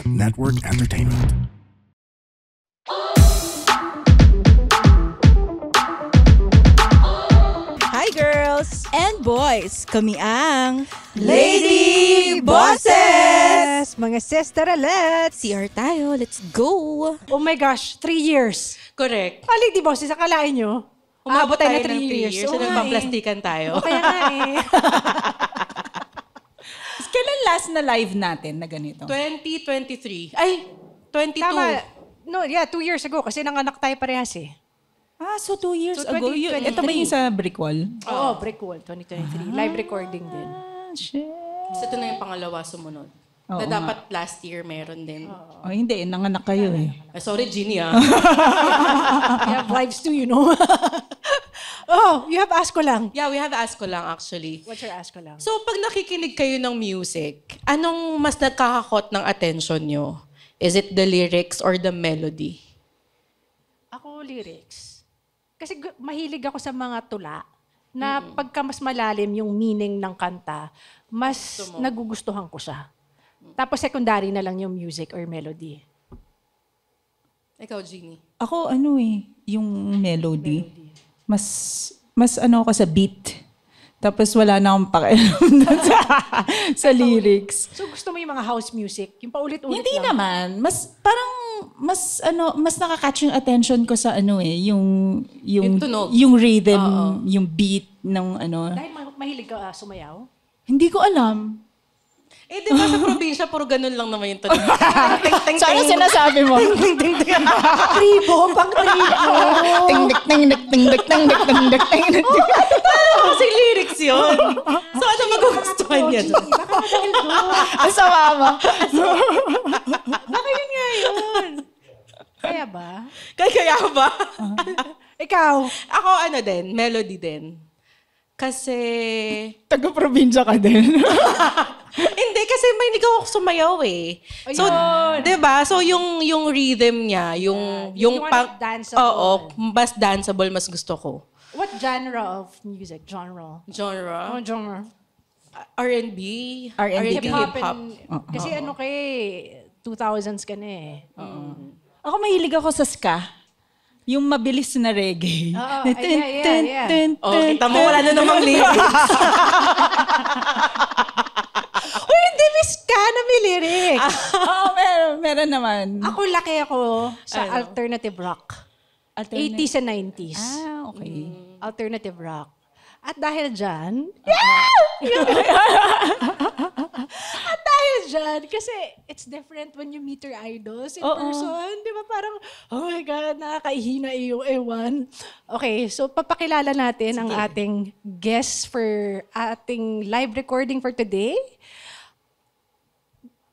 Network Entertainment. Hi girls and boys! Kami ang Lady Bosses! Mga sister-alets! CR tayo, let's go! Oh my gosh, 3 years. Correct. Lady Bosses, akalain nyo? Umabot tayo ng 3 3 years. So, Oo nga nagpaplastikan tayo. O kaya nga eh. Kailan last na live natin na ganito? 2023. Ay, 22. Tama. No, yeah, 2 years ago kasi nanganak tayo parehas eh. So 2 years So, ago. 2023. Ito ba yung sa Brick Wall? Oo, Brick Wall 2023. Live recording din. Shit. So, ito na yung pangalawa sumunod. Oo Na nga. dapat last year meron din. Oh, hindi. Nanganak kayo eh. Sorry, Ginny ah. We have lives too, you know. Oh, you have Ask Ko Lang. Yeah, we have Ask Ko Lang actually. What's your Ask Ko Lang? So, pag nakikinig kayo ng music, anong mas nagkakakot ng attention nyo? Is it the lyrics or the melody? Ako, lyrics. Kasi mahilig ako sa mga tula na pagka mas malalim yung meaning ng kanta, mas nagugustuhan ko siya. Tapos secondary na lang yung music or melody. Ikaw, Ginny. Ako yung melody. Mas ano ako sa beat. Tapos wala na akong pakialam dun sa lyrics. So gusto mo yung mga house music? Yung paulit-ulit Hindi lang? naman. Mas nakaka-catch yung attention ko sa Yung tunog. yung rhythm, yung beat ng Dahil mahilig ka sumayaw? Hindi ko alam. Eh, di ba sa probinsya, puro ganun lang naman yung tunog. So, ano sinasabi mo? Tribo, pang tribo. Ting-dik-ting-dik-ting-dik-ting-dik-ting-dik. Kasi lyrics yun. So, ano magugustuhan niya doon? Baka dahil doon. Ang sama mo. Baka yun nga yun. Kaya ba? Kaya ba? Ikaw? Ako din, melody din. Kasi... Taga-probinsya ka din. Hindi, kasi may hindi ako sumayaw eh. So, di ba? So, yung rhythm niya, yung you want pang... danceable. Oo, mas danceable, mas gusto ko. What genre of music? Genre? Genre? Oh, genre. R&B. R&B, hip-hop. Kasi ano kay 2000s ka na eh. Ako mahilig ako sa ska. Yung mabilis na reggae. Oo, yeah. Oh, kita mo, wala na namang lyrics. Uy, hindi miss ka na may lyrics. Oo, meron naman. Ako laki ako sa alternative rock. 80s and 90s. Okay. Alternative rock. At dahil dyan, kasi it's different when you meet your idols in person. Di ba parang, oh my God, nakakaihina yung ewan. Okay, so papakilala natin ang ating guest for ating live recording for today.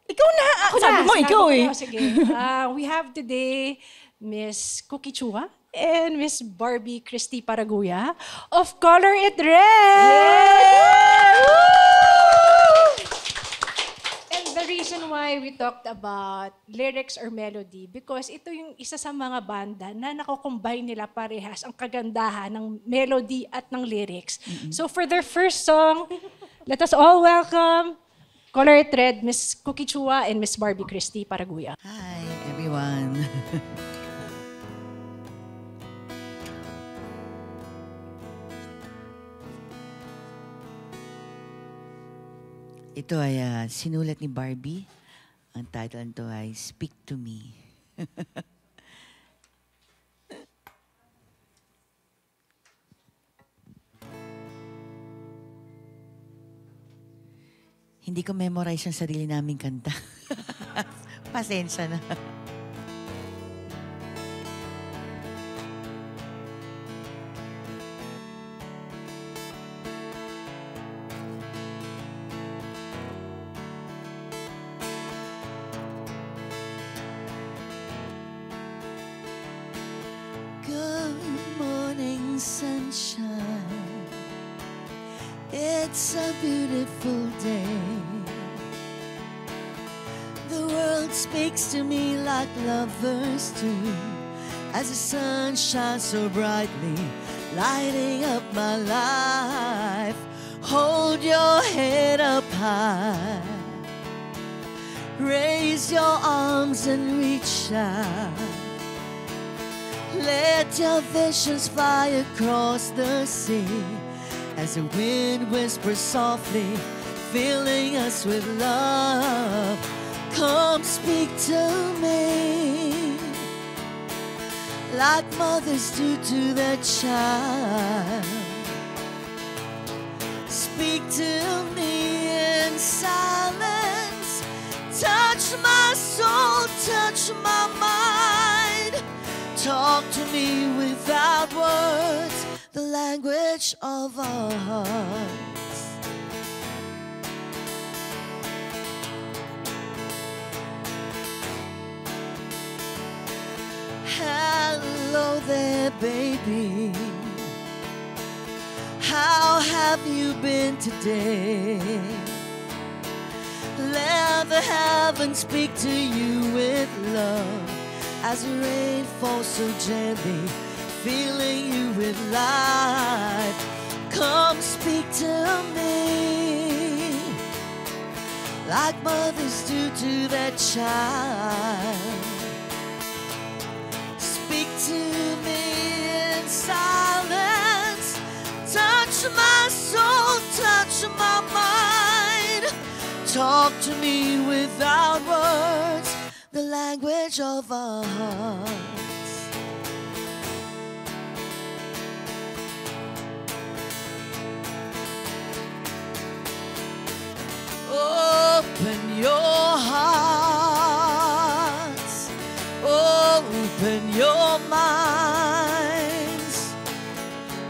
Ikaw na! Ako Sabi mo, ikaw eh. Sige. We have today Miss Cookie Chua and Miss Barbie Christy Paraguya of Color It Red! And the reason why we talked about lyrics or melody because ito yung isa sa mga banda na nakocombine nila parehas ang kagandahan ng melody at ng lyrics. So for their first song, let us all welcome Color It Red, Miss Cookie Chua and Miss Barbie Christy Paraguya. Hi, everyone. Ito ay sinulat ni Barbie. Ang title nito ay Speak to Me. Hindi ko memorize ang sarili naming kanta. Pasensya na. Good morning, sunshine. It's a beautiful day. The world speaks to me like lovers do, as the sun shines so brightly, lighting up my life. Hold your head up high. Raise your arms and reach out. Let your visions fly across the sea as the wind whispers softly, filling us with love. Come speak to me like mothers do to their child. Speak to me in silence. Touch my soul, touch my mind. Talk to me without words, the language of our hearts. Hello there, baby. How have you been today? Let the heavens speak to you with love as the rain falls so gently, filling you with life. Come speak to me like mothers do to their child. Speak to me in silence. Touch my soul, touch my mind. Talk to me without words, the language of our hearts. Open your hearts, open your minds.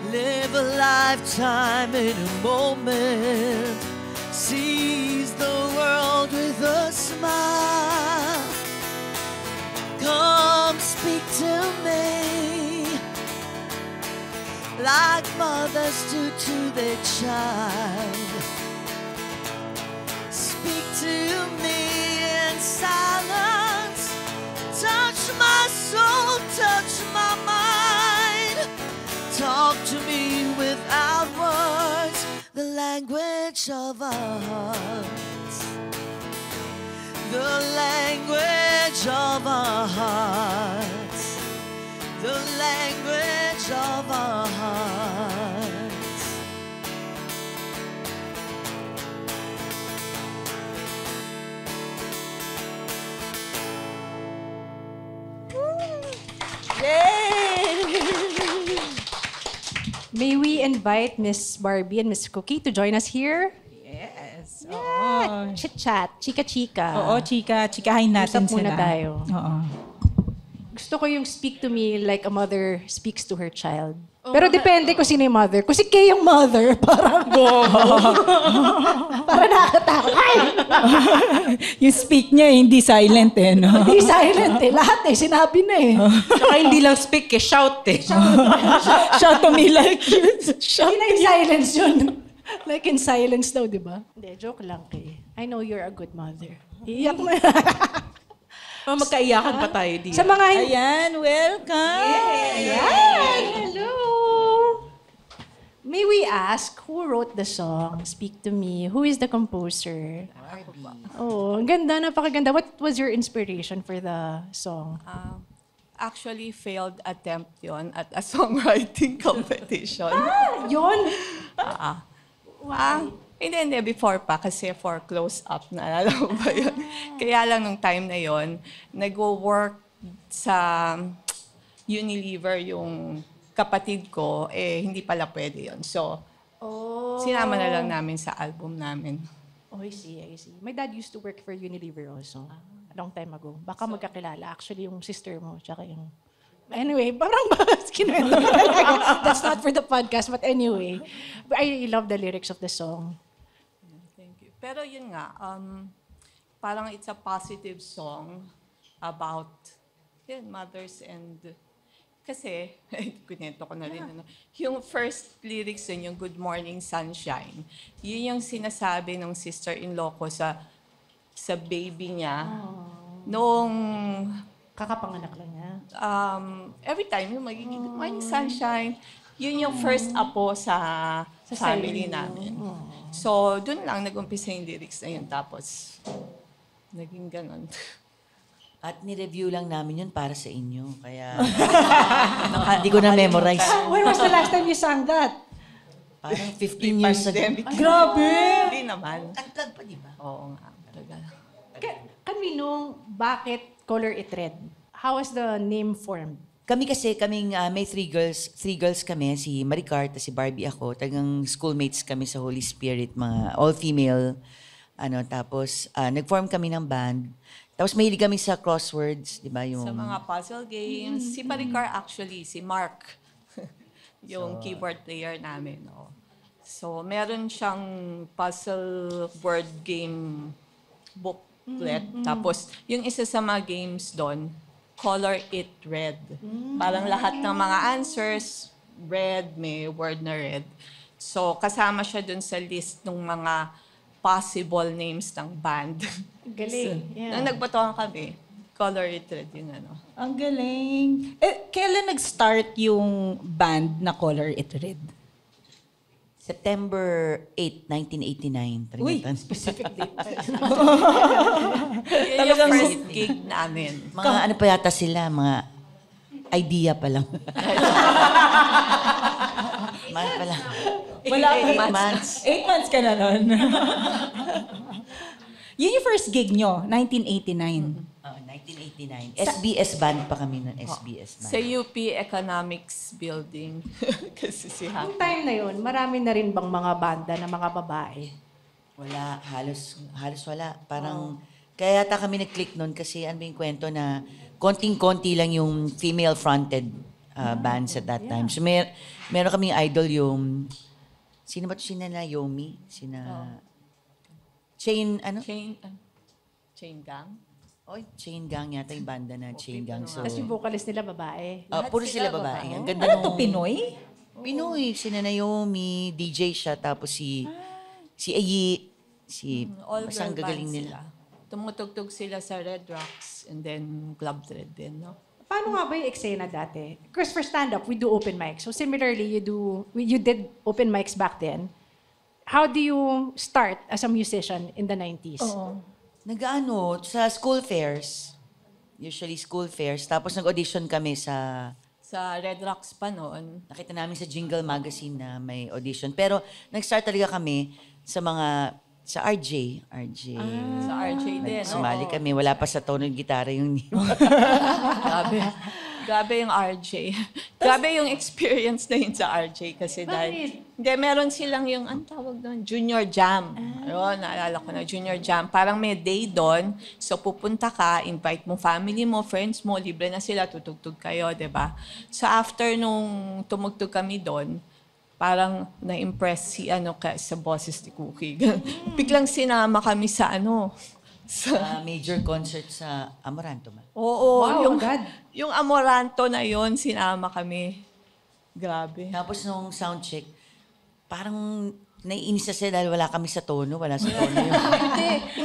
Live a lifetime in a moment. Seize the world with a smile. Come speak to me like mothers do to their child. Speak to me in silence. Touch my soul, touch my mind. Talk to me without words, the language of our hearts. The language of our hearts. The language of our hearts. May we invite Miss Barbie and Miss Cookie to join us here? Yes. Yeah, chit-chat, chika-chika. Oo, chikahin natin Usap muna sila. tayo. Oo. Gusto ko yung speak to me like a mother speaks to her child. Pero depende kung sino yung mother. Kung si Kay yung mother, parang parang nakakatakot. Ay! Yung speak niya, hindi silent eh, no? Hindi silent eh. Lahat eh. Sinabi na eh. Saka hindi lang speak eh, shout eh. Shout to me like you. Shout. Hindi na in silence yun. Like in silence daw, di ba? Hindi, joke lang Kay. I know you're a good mother. Iyak mo. Magkaiyakan pa tayo dito. Sa mga... Ayan, welcome! Ayan! Hello! May we ask, who wrote the song, Speak to Me? Who is the composer? Oh, ang ganda, napakaganda. What was your inspiration for the song? Actually, failed attempt yon at a songwriting competition. Yun? Hindi, before pa, kasi for close-up, naalala mo ba yun? Kaya lang nung time na yon, nag-work sa Unilever yung kapatid ko, hindi pala pwede yon. So, sinama na lang namin sa album namin. Oh, I see. My dad used to work for Unilever also. A long time ago. Baka magkakilala. Actually, yung sister mo, tsaka yung... Anyway, parang kinuwento ko talaga. That's not for the podcast, but anyway. I love the lyrics of the song. Thank you. Pero yun nga, parang it's a positive song about mothers and... Kasi, kunento ko na rin. Yung first lyrics yun, yung Good Morning Sunshine, yun yung sinasabi ng sister-in-law ko sa baby niya. Noong... Kakapanganak lang niya. Every time, yung magiging Good Morning Sunshine, yun yung first apo sa family namin. So, dun lang nag-umpisa yung lyrics na yun. Tapos, naging ganon. At ni-review lang namin yun para sa inyo. Kaya hindi ko na-memorize. When was the last time you sang that? Parang 15 years ago. Grabe! Hindi naman. Unplug pa, di ba? Oo nga, talaga. Can we know bakit Color It Red? How was the name formed? Kami kasi, may three girls kami, si Maricar, si Barbie ako, tagang schoolmates kami sa Holy Spirit, mga all-female, tapos nag-form kami ng band. Tapos mahilig kami sa crosswords, di ba? Sa mga puzzle games. Si Maricar actually, si Mark, yung keyboard player namin. No? So, meron siyang puzzle word game booklet. Tapos, yung isa sa mga games doon, Color It Red. Parang lahat ng mga answers, red, may word na red. So, kasama siya dun sa list ng mga possible names ng band. Galing. Nung nagbotohan kami, Color It Red yung Ang galing. Kailan nag-start yung band na Color It Red? September 8, 1989. Uy, specific date. Yun yung first gig namin. Mga pa yata sila, mga idea pa lang. Mahal pa lang. Wala 8 months. 8 months ka na nun. Yun yung first gig nyo, 1989. 1989. SBS band pa kami nun, SBS band. Sa UP Economics Building. Kasi si Yung Happy. time na yun, marami na rin bang mga banda na mga babae? Wala, halos wala. Parang, kaya yata kami nag-click nun kasi ano yung kwento na konting-konti lang yung female-fronted bands at that time. So meron kaming idol yung, sino ba ito? Sina Naomi? Chain Gang? Oy, Chain Gang yata yung banda na Chain Gang. So, Tapos yung vocalist nila babae. puro sila babae. Ang ganda Ano to, Pinoy? Pinoy, sina Naomi, DJ siya, tapos si Ayi, basta ang gagaling nila. Tumutugtog sila sa Red Rocks and then Club Thread din, no? Paano nga ba yung eksena dati? Because for stand-up, we do open mics. So similarly, you did open mics back then. How do you start as a musician in the 90s? Nag-ano, sa school fairs. Usually school fairs. Tapos nag-audition kami sa Red Rocks pa noon. nakita namin sa Jingle Magazine na may audition. Pero nag-start talaga kami sa RJ. Sa RJ din. Sumali kami. Wala pa sa tono ng gitara yung Grabe yung RJ. Grabe yung experience na yun sa RJ kasi dahil... Hindi, meron silang yung, ang tawag doon, Junior Jam. Naalala ko na, Junior Jam. Parang may day doon. So pupunta ka, invite mo family mo, friends mo, libre na sila, tutugtog kayo, di ba? So after nung tumugtog kami doon, parang na-impress sa boses ni Cookie. Biglang sinama kami sa sa major concert sa Amoranto ba? Oo, Wow, agad. yung Amoranto na yon sinama kami. Grabe. Tapos nung sound check, parang naiinis na sila dahil wala kami sa tono. Wala sa tono yun.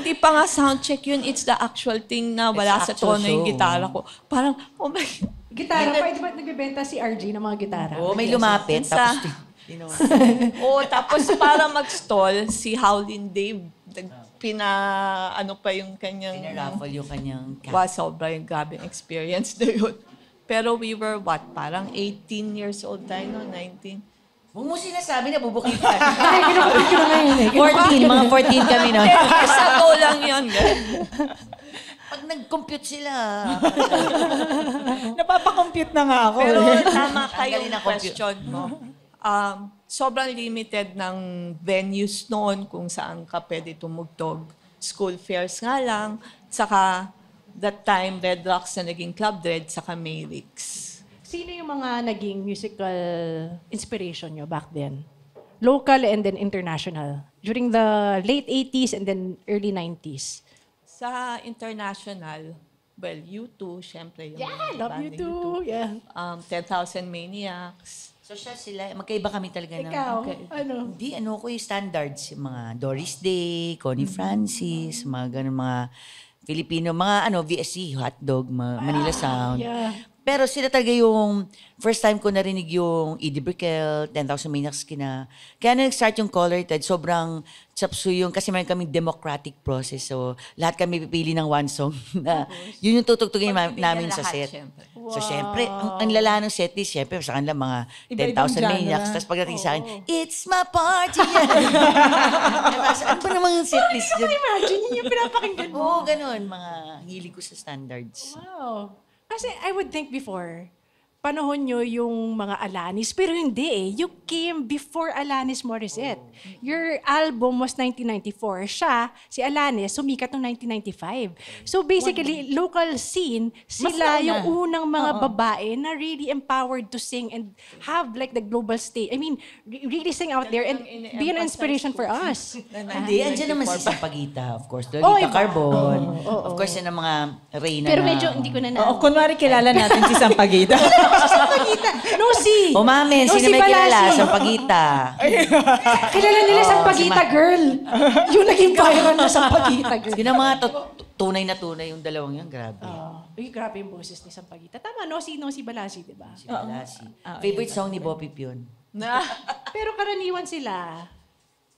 Hindi pa nga sound check yun. It's the actual thing na wala It's sa actual tono yung show. gitara ko. Parang, oh my God. Gitara pa, di ba nagbebenta si RJ ng mga gitara? Oo, may lumapit. Sa- Tapos, Tapos para mag-stall, si Howlin' Dave, pa yung kanyang... pinaraffle yung kanyang cap. Wow, sobra yung gabing experience na yun. Pero we were parang 18 years old tayo, no? 19. Huwag mo sinasabi na bubukit ka. Ay, kinukupit ko na ngayon eh. 14, mga 14 kami no. Years ago lang yun. Pag nag-compute sila. Napapakompute na nga ako. Pero eh. tama Ang galing kayong ng compute. question mo. Sobrang limited ng venues noon kung saan ka pwede tumugtog. School fairs nga lang. Saka that time, Red Rocks na naging Club Red, saka Mayrix. Sino yung mga naging musical inspiration nyo back then? Local and then international. During the late 80s and then early 90s. Sa international, well, U2, syempre. Yung Yeah, love you banding too. Yeah. 10,000 Maniacs. So sila, magkaiba kami talaga na. Ikaw, ano? Hindi, ko yung standards. Yung mga Doris Day, Connie Francis, mga ganun, mga Filipino, mga VSC, Hotdog, mga Manila Sound. Yeah. Pero sila talaga yung first time ko narinig yung Edie Brickell, 10,000 Maniacs kaya na nag-start yung Colored, sobrang chapsuy yung, kasi meron kaming democratic process. So, lahat kami pipili ng one song na yun yung tutugtugin namin sa lahat, set. syempre. So, syempre, ang lala ng set list, syempre, sa kanila mga Iba-ibang 10,000 Maniacs. genre. Tapos pagdating sa akin, it's my party. Diba? Ano ba namang set list yun? Imagine yun yung pinapakinggan mo. Oo, ganun. Mga hilig ko sa standards. Wow. Kasi I would think before, panahon nyo yung mga Alanis, pero hindi eh. You came before Alanis Morissette. Your album was 1994. Siya, si Alanis, sumikat noong 1995. So basically, local scene, sila nauna. yung unang mga babae na really empowered to sing and have like the global stage. I mean, really sing out there and be an inspiration for us. Hindi, andyan naman si Sampaguita, of course. Oh, Lolita iba. Carbon. Of course, yan ang mga reyna Pero na... medyo hindi ko na Oo, kunwari kilala natin si Sampaguita. No, si. O mamin, No, sino si may kilala? Palasi. Sampaguita. Kilala nila sa Pagita Girl. Yung naging viral na sa Pagita Girl. Yun ang mga tunay na tunay yung dalawang yan. Grabe. Uy, grabe yung boses ni Sampaguita. Tama, no? Si Balasi, di ba? Si Palasi. Favorite song ni Bopip yun. Pero karaniwan sila,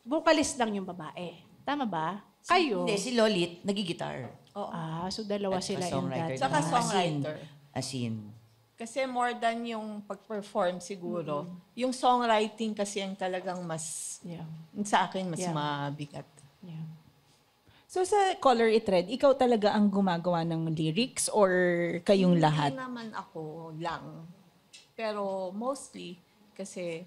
vocalist lang yung babae. Tama ba? Kayo? Hindi, si Lolit, nagigitar. So dalawa At sila in songwriter. that. Saka songwriter. Asin. Kasi more than yung pag-perform siguro, yung songwriting kasi ang talagang mas, Yeah. sa akin, mas Yeah. mabigat. Yeah. So sa Color It Red, ikaw talaga ang gumagawa ng lyrics or kayong lahat? Hindi naman ako lang. Pero mostly, kasi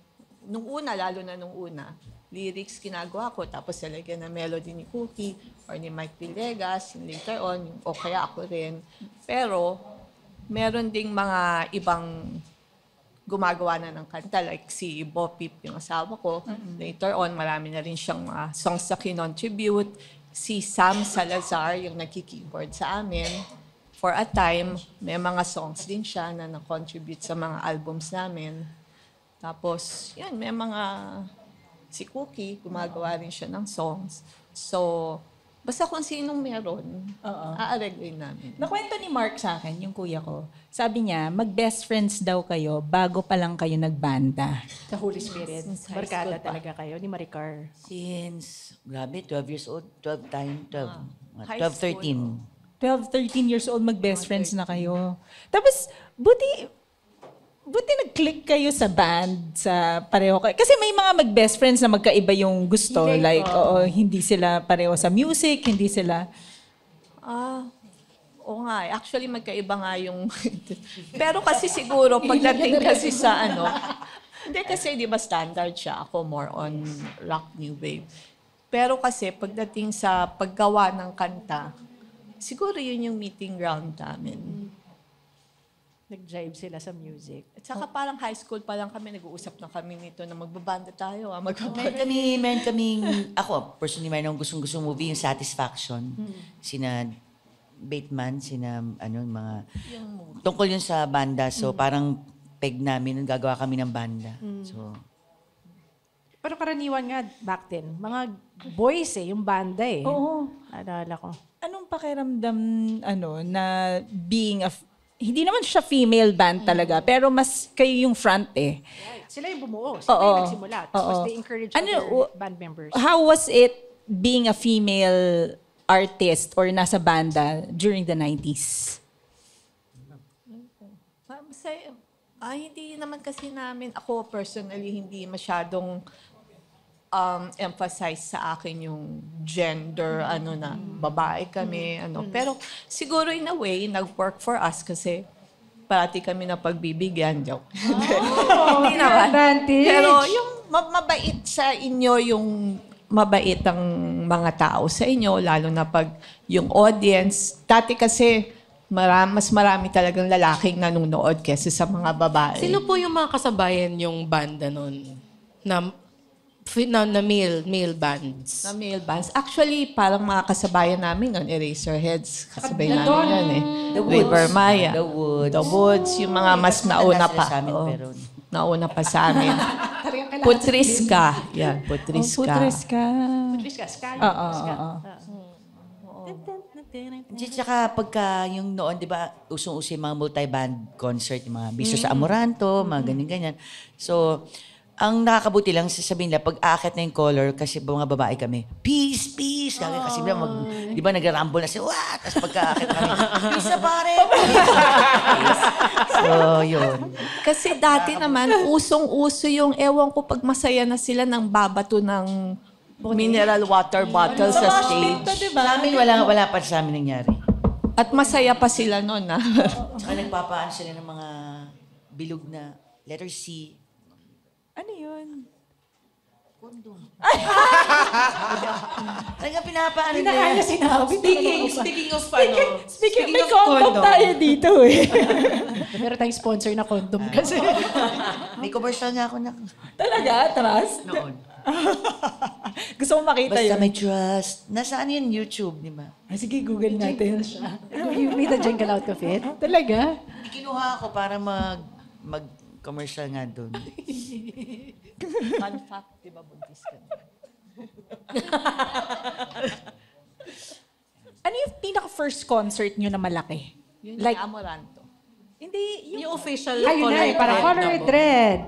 nung una, lalo na nung una, lyrics ginagawa ko, tapos nalagyan ng melody ni Cookie or ni Mike Villegas, and later on, o kaya ako rin. Pero, meron ding mga ibang gumagawa na ng kanta, like si Bopip, yung asawa ko. Later on, marami na rin siyang mga songs na kinontribute. Si Sam Salazar, yung nagki-keyboard sa amin. For a time, may mga songs din siya na na-contribute sa mga albums namin. Tapos, yan, may mga... Si Cookie, gumagawa rin siya ng songs. So, basta kung sinong meron, aareglin namin. Nakwento ni Mark sa akin, yung kuya ko. Sabi niya, mag-best friends daw kayo bago pa lang kayo nagbanda. Sa Holy Spirit. Since high Barkada school pa. talaga kayo ni Maricar. Since, grabe, 12 years old. 12 time, 12. High 12, 13. 12, 13 years old, mag-best friends na kayo. Tapos, buti nag-click kayo sa band, sa pareho kayo. Kasi may mga mag-best friends na magkaiba yung gusto. Like, hindi sila pareho sa music, hindi sila... Oo nga. Actually, magkaiba nga yung... Pero kasi siguro, pagdating kasi sa ano... Hindi kasi, di ba, standard siya. Ako more on rock new wave. Pero kasi, pagdating sa paggawa ng kanta, siguro yun yung meeting ground namin. Nag-jive sila sa music. At saka parang high school pa lang kami, nag-uusap na kami nito na magbabanda tayo. Meron kaming, ako, personally, meron akong gustong movie, yung Satisfaction. Sina Bateman, sina, mga, tungkol yun sa banda. So, parang peg namin, gagawa kami ng banda. So, Pero karaniwan nga back then, mga boys yung banda eh. Oo. Naalala ko. Anong pakiramdam, na being hindi naman siya female band talaga, pero mas kayo yung front eh. Sila yung bumuo. Sila yung nagsimula. Tapos they encourage other band members. How was it being a female artist or nasa banda during the 90s? Masaya. Hindi naman kasi namin, ako personally, hindi masyadong emphasize sa akin yung gender, babae kami, Pero siguro in a way, nag-work for us kasi parati kami na pagbibigyan, joke. Hindi naman. Pero yung mabait sa inyo, yung mabait ang mga tao sa inyo, lalo na pag yung audience. Dati kasi, mas marami talagang lalaking nanonood kesa sa mga babae. Sino po yung mga kasabayan yung banda nun? Na male bands? Na male bands. Actually, parang mga kasabayan namin nun, Eraserheads. Kasabay namin yun eh. The Woods. River Maya. The Woods. The Woods. Yung mga mas nauna pa. Sa amin, Oo. pero... Nauna pa sa amin. Putriska. Yan, Putriska. Putres ka. Patricia, Sky. Oo. Tsaka pagka yung noon, di ba, usong-uso yung mga multi-band concert, yung mga Biso sa Amoranto, mga ganyan-ganyan. So, ang nakakabuti lang, sasabihin nila, pag aakit na yung color, kasi mga babae kami, peace, peace. Kasi di ba, nagra-rumble na siya, wah! Tapos pagka aakit kami, peace na pare! Peace. So, yun. Kasi dati naman, usong-uso yung, ewan ko, pag masaya na sila nang babato ng mineral water bottle sa stage. Sa amin, wala pa sa amin nangyari. At masaya pa sila noon, ha? Tsaka nagpapaan sila ng mga bilog na letter C. Ano yun? Kondom. Talaga pinapaan nila. Pinakaya sinabi. Speaking of May condom tayo dito eh. Meron tayong sponsor na condom kasi. May commercial nga ako na. Talaga? Trust? Noon. Gusto mo makita Basta yun? may trust. Nasaan yun? YouTube, di ba? Ah, sige, Google natin. You made a jingle out of it? Talaga? Kinuha ako para mag-commercial nga doon. Fun fact, di ba, buntis ka? Ano yung pinaka-first concert nyo na malaki? Yun Like, yung Amoranto. hindi, Yung official Ayun na, parang Color Red.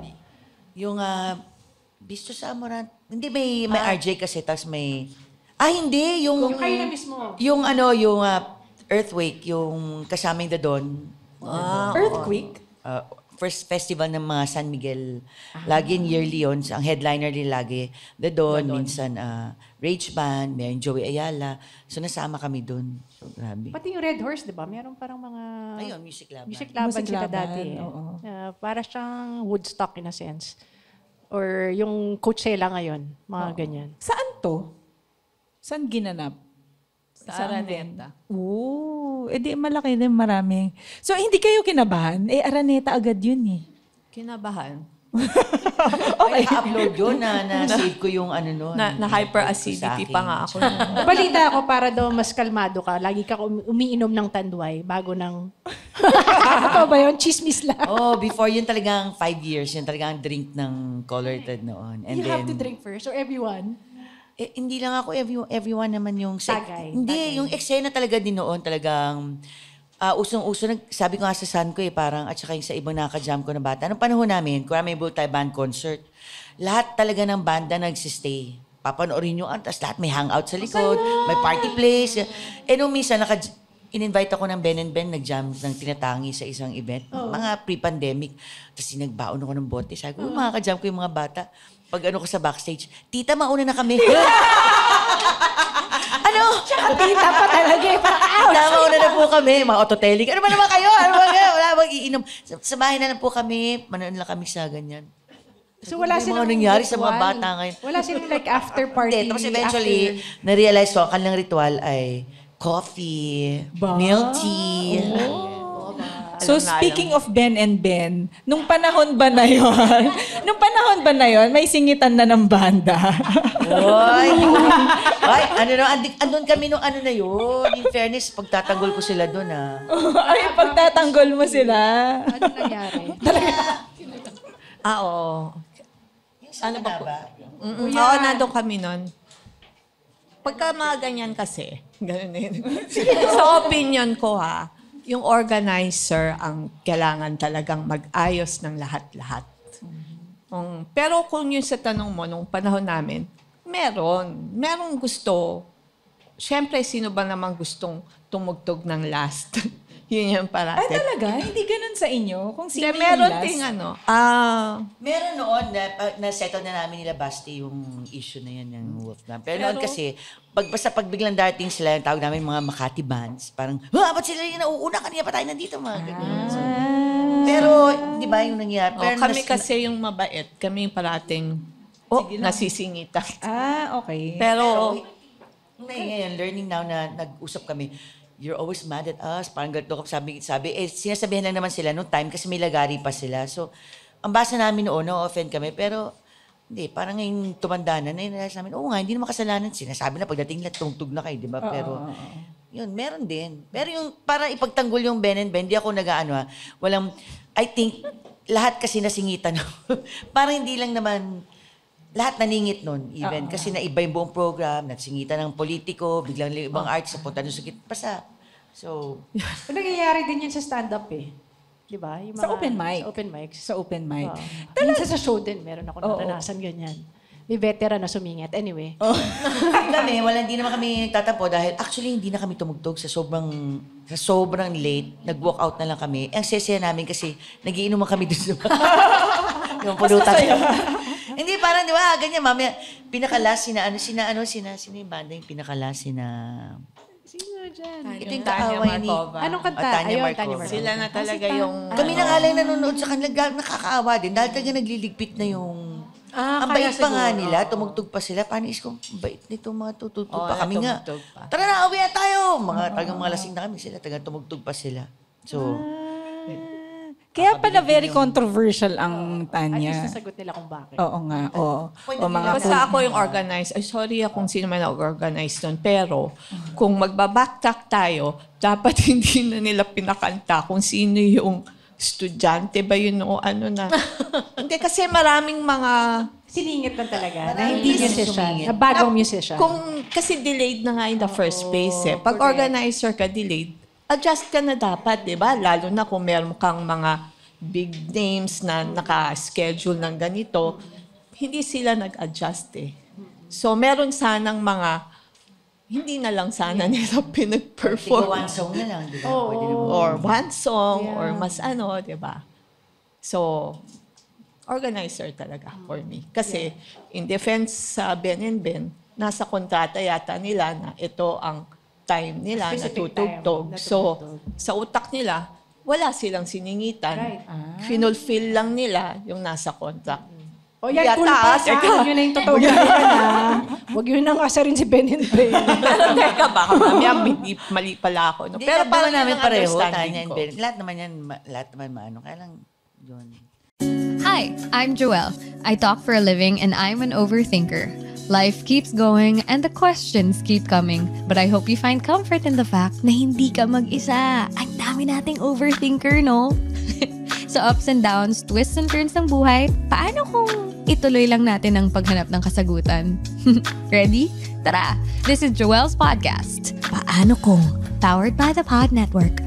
Yung Bisto sa Amoranto. Hindi, may RJ kasi, tapos may... hindi. Yung kayo na mismo. Yung Earthquake, yung kasama yung The Dawn. Earthquake? First festival ng mga San Miguel. Lagi yearly yun. Ang headliner din lagi, The Dawn, minsan Rage Band, may Joey Ayala. So nasama kami dun. So grabe. Pati yung Red Horse, di ba? Meron parang mga... Ayun, music laban. Music laban Music sila laban, dati. oo. Para siyang Woodstock in a sense. Or yung Coachella ngayon. Mga ganyan. Saan to? Saan ginanap? Sa Araneta. Oo, edi malaki din, marami. So, hindi kayo kinabahan? Araneta agad yun eh. Kinabahan. Okay. Upload yun na-save ko yung ano Na hyperacidity pa nga ako. Balita ako para daw mas kalmado ka. Lagi ka umiinom ng tanduay bago ng... Ito ba yun? Chismis lang. Before yun talagang 5 years, yun talagang drink ng Colored noon. And You then, have to drink first or everyone? Hindi lang ako, everyone naman yung... Tagay. Hindi, yung eksena talaga din noon talagang... usong-uso, sabi ko nga sa son ko parang, at saka yung sa ibang nakaka-jam ko na bata. Anong panahon namin, kung may multi-band concert, lahat talaga ng banda nagsistay. Papanoorin yung tapos lahat may hangout sa likod, may party place. Nung minsan, in-invite ako ng Ben and Ben, nag-jam ng tinatangi sa isang event, mga pre-pandemic. Tapos sinagbaon ako ng bote. Sabi ko, makaka-jam ko yung mga bata. Pag ko sa backstage, tita, mauna na kami. Tita pa talaga eh. Mauna na po kami, mga autotelic. Ano ba naman kayo? Wala bang iinom? Sa bahay na lang po kami, manood lang kami sa ganyan. So wala Ano silang mga nangyari sa mga ritual? bata ngayon? Wala silang like after party? Hindi, tapos eventually, na-realize ko, ang kanilang ritual ay coffee, milk tea. So, speaking of Ben and Ben, nung panahon ba na yon, may singitan na ng banda. Andun kami nung ano na yun. In fairness, pagtatanggol ko sila doon Ay, pagtatanggol mo sila. Ano nangyari? Oo. Ano ba po? Oo, nandun kami nun. Pagka mga ganyan kasi, ganun yun. Sa opinion ko yung organizer ang kailangan talagang mag-ayos ng lahat-lahat. Pero kung yun sa tanong mo, nung panahon namin, merong gusto. Siyempre, sino ba namang gustong tumugtog ng last? Yun yung parate. Ay, talaga? Hindi ganun sa inyo? Kung sino yung meron last? ting Meron noon na-settle na namin nila Basti yung issue na yan ng Wolfgang. Pero noon kasi, pag biglang darating sila, yung tawag namin mga Makati bands, parang, ba't sila yung nauuna? Kanina pa tayo nandito, mga ganyan. So, pero, di ba yung nangyari? Pero kami kasi yung mabait. Kami yung parating, nasisingitan. Okay. Pero, ngayon, learning now na nag-usap kami, you're always mad at us. Parang ganito ko sabi, sinasabihan lang naman sila noong time kasi may lagari pa sila. So, ang basa namin noon, no-offend kami. Pero, hindi, parang ngayon tumanda na, nai-realize namin, nga, hindi naman kasalanan. Sinasabi na pagdating na, tungtog na kayo, di ba? Pero, yun, meron din. Pero yung, para ipagtanggol yung Ben and Ben, hindi ako walang, I think, lahat kasi nasingitan. Parang hindi lang naman, lahat naningit nun, even. Kasi naiba yung buong program, natsingitan ng politiko, biglang ibang artist, napunta doon sa pasa. So, Nangyayari din yan sa stand-up eh. Di ba? Yung Sa open mic. Sa open mics. Sa open mic. Minsan sa show din, meron ako naranasan ganyan. May veteran na sumingit. Anyway. kami, hindi naman kami tatapo dahil actually hindi na kami tumugtog sa sobrang late. Nag-walk out na lang kami. Ang sesya namin kasi nagiinuman kami doon sa yung pulutan. Hindi, parang di ba, ganyan, mamaya, pinakalas, sino yung banda yung pinakalas, Sino dyan? ito yung Tanya kaaway ni... Markova. Anong kanta? Tanya Ayun, Markova. Tanya Markova. Sila na talaga yung... Kami na nga lang nanonood sa kanila, nakakaawa din. Dahil talaga nagliligpit na yung... ang kaya bait pa nga siguro. nila, tumugtog pa sila. Paano ko, bait nito mga tutugtog Oo, pa. Kami nga, tumugtog pa. tara na, uwi na tayo. Talagang mga lasing na kami sila, talagang tumugtog pa sila. So, Kaya pala very controversial ang At least Tanya. nasagot nila kung bakit. Oo nga, oo. O mga Basta ako yung organized. Ay, sorry kung sino man nag-organize nun. Pero, kung magbabacktrack tayo, dapat hindi na nila pinakanta kung sino yung estudyante ba yun o ano na. Hindi, kasi maraming mga... Siningit lang talaga. Na Maraming hindi musician musician. sumingit. Na bagong musician. Kasi delayed na nga in the first place eh. Pag organizer ka, delayed, adjust ka na dapat, di ba? Lalo na kung meron kang mga big names na naka-schedule ng ganito, hindi sila nag-adjust eh. So, meron sanang mga, hindi na lang sana nila Tigo pinag-perform. one song na lang, di ba? Pwede naman. Or one song, or mas ano, di ba? So, organizer talaga for me. Kasi, in defense sa Ben and Ben, nasa kontrata yata nila na ito ang time nila na Specific tutugtog. time na So, tutugtog. sa utak nila, wala silang siningitan. Right. Finulfill lang nila yung nasa contract. O yan, Yata, cool pa. teka. Sa yun na yung totoo yan Huwag yun ang asarin si Ben and Ben. Pero teka, baka mamaya mali pala ako. No? Hindi, Pero parang parang namin yung pareho, understanding Tanya and ko. Ben. Lahat naman maano. Kaya lang, yun. Hi, I'm Joelle. I talk for a living and I'm an overthinker. Life keeps going and the questions keep coming. But I hope you find comfort in the fact na hindi ka mag-isa. Ang dami nating overthinker, no? Sa ups and downs, twists and turns ng buhay, paano kung ituloy lang natin ang paghanap ng kasagutan? Ready? Tara! This is Joelle's Podcast. Paano kung? Powered by the Pod Network.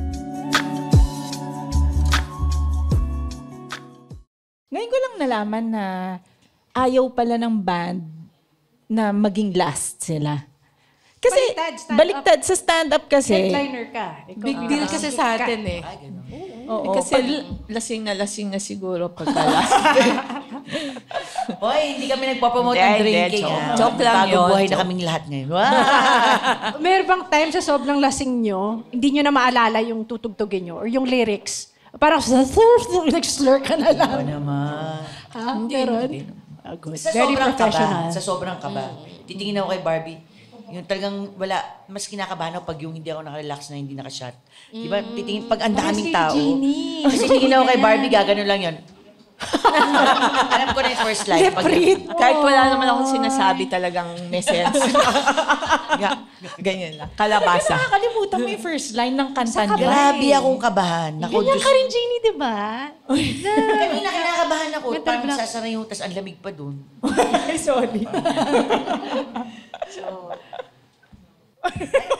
Ngayon ko lang nalaman na ayaw pala ng band na maging last sila. Kasi, Baliktad, stand-up. baliktad sa stand-up kasi. Headliner ka. Ikaw Big ang deal kasi sa atin eh. Oo, Kasi lasing na siguro pagka-last. Hoy, hindi kami nagpapromote ng Hindi, drinking. joke. ah. Joke lang Bagong yun, buhay na joke. kaming lahat ngayon. Wow! Meron bang time sa sobrang lasing nyo, hindi nyo na maalala yung tutugtugin nyo or yung lyrics? Parang nag-slur ka na lang. Ano naman. Ha? Meron? Ah, good. Sa Very sobrang professional. kaba. Sa sobrang kaba. Titingin ako kay Barbie. Yung talagang wala, mas kinakabahan ako pag yung hindi ako nakarelax na hindi nakashot. Di ba? Titingin, pag ang daming tao. Kasi tingin ako kay Barbie, gagano lang yun. Alam ko na yung first line. Kahit wala naman akong sinasabi talagang may sense. Ganyan lang. Kalabasa. Nakakalimutan mo yung first line ng kanta niyo. Grabe akong kabahan. Naku, Ganyan Diyos. ka rin, Jeannie, di ba? Kanina kinakabahan ako. Parang sasara yung, tas ang lamig pa dun. Ay, sorry.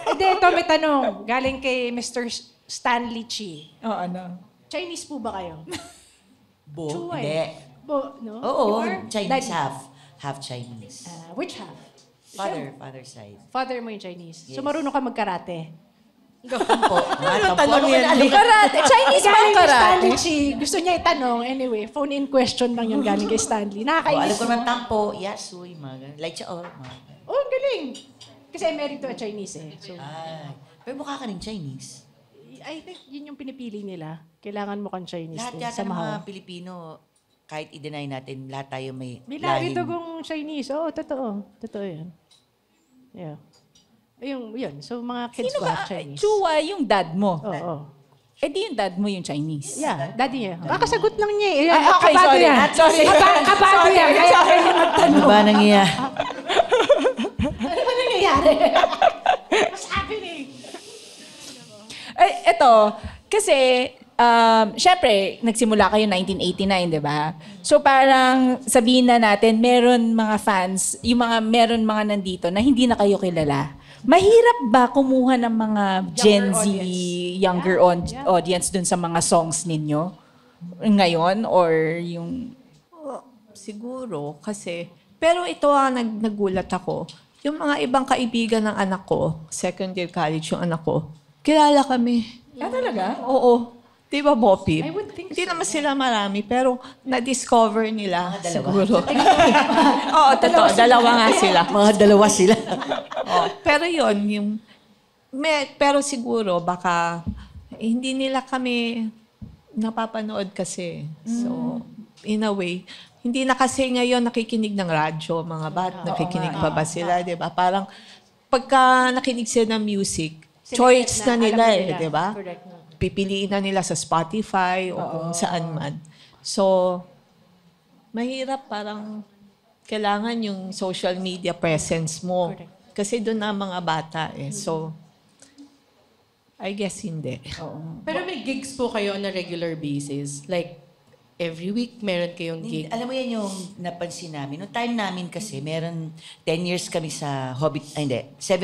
Hindi, ito may tanong. Galing kay Mr. Stanley Chi. ano? Chinese po ba kayo? Bo? Chuay. Hindi. No? Oo, You are? Chinese Dad- half. Half Chinese. Which half? Father side. Father mo yung Chinese. So Yes. marunong ka magkarate. Po. Ano tanong yan? Karate. Chinese ba Galing kay karate? Stanley Chi. Gusto niya itanong. Anyway, phone-in question lang yun galing kay Stanley. Alam Nakakainis ko mo. naman tampo, yasuy, mga ganun. Like siya, mga ganun. Oh, ang galing. Kasi emerito at Chinese eh. So, Ay. Pero mukha ka rin Chinese. I think yun yung pinipili nila. Kailangan mo kang Chinese Lahat din. yata Sa ng mga mahaw. Pilipino, kahit i-deny natin, lahat tayo may May lahi lahing- dugong Chinese. Oo, totoo. Totoo yan. Yeah. Yun. So, mga kids Sino ko ba? have Chinese. Chua yung dad mo. Oo. Eh di yung dad mo yung Chinese. Yeah, daddy niya. Kakasagot lang niya eh. Ay, okay, Kabado sorry. yan. Sorry. Kabado yan. Kaya kayo magtanong. Ano ba nangyayari? Ano ba nangyayari? What's happening? Eh, eto, kasi syempre, nagsimula kayo 1989, di ba? So parang sabihin na natin, meron mga fans, meron mga nandito na hindi na kayo kilala. Mahirap ba kumuha ng mga Gen Z, younger audience dun sa mga songs ninyo ngayon? Or yung... Siguro, kasi... Pero ito nagulat ako. Yung mga ibang kaibigan ng anak ko, second year college yung anak ko, kilala kami. Talaga? Oo. Di ba, Bopi? I would think Hindi so, naman sila marami, pero na-discover nila siguro. Oo, totoo. Dalawa nga sila. Mga dalawa sila. Pero yun, pero siguro baka hindi nila kami napapanood kasi. So, in a way, hindi na kasi ngayon nakikinig ng radyo, mga nakikinig pa ba sila, di ba? Parang pagka nakinig sila ng music, choice na nila di ba? Pipiliin na nila sa Spotify o kung saan man. So, mahirap parang kailangan yung social media presence mo. Kasi doon na mga bata So, I guess hindi. Pero may gigs po kayo on a regular basis? Like, every week meron kayong gig? Alam mo yan yung napansin namin. Noong time namin kasi, meron 10 years kami sa 7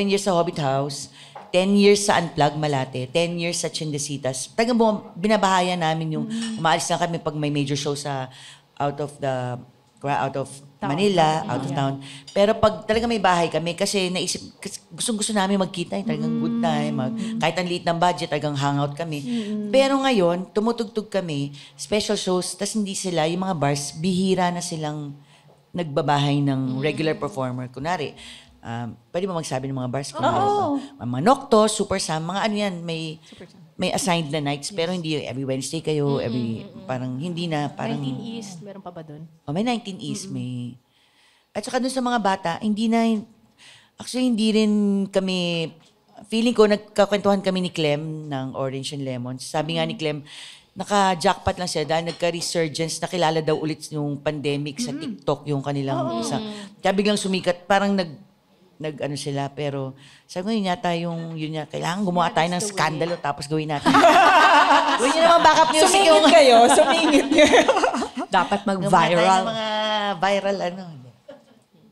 years sa Hobbit House, 10 years sa Unplug Malate, 10 years sa Chendesitas. Talagang binabahayan namin yung umaalis lang kami pag may major show sa out of Manila, out of town. Pero pag talaga may bahay kami, kasi gustong-gusto namin magkita, talagang good time, kahit ang liit ng budget, talagang hangout kami. Pero ngayon, tumutugtog kami, special shows, tas hindi sila, yung mga bars, bihira na silang nagbabahay ng regular performer. Kunwari, pwede mo magsabi ng mga bars? Mga Nocto, Super Sam, mga ano yan, may assigned na nights, pero hindi every Wednesday kayo, parang hindi na, parang... 19 East, meron pa ba doon? May 19 East, may... At saka dun sa mga bata, hindi rin kami, feeling ko, nagkakwentuhan kami ni Clem ng Orange and Lemons. Sabi nga ni Clem, naka-jackpot lang siya dahil nagka-resurgence, nakilala daw ulit yung pandemic sa TikTok, yung kanilang isa. Kaya biglang sumikat, parang nag-ano sila, pero sabi ko, yun yata, kailangan gumawa tayo ng skandalo tapos gawin natin. Gawin nyo naman backup music yung... Sumingit kayo. Dapat mag-viral. Mga viral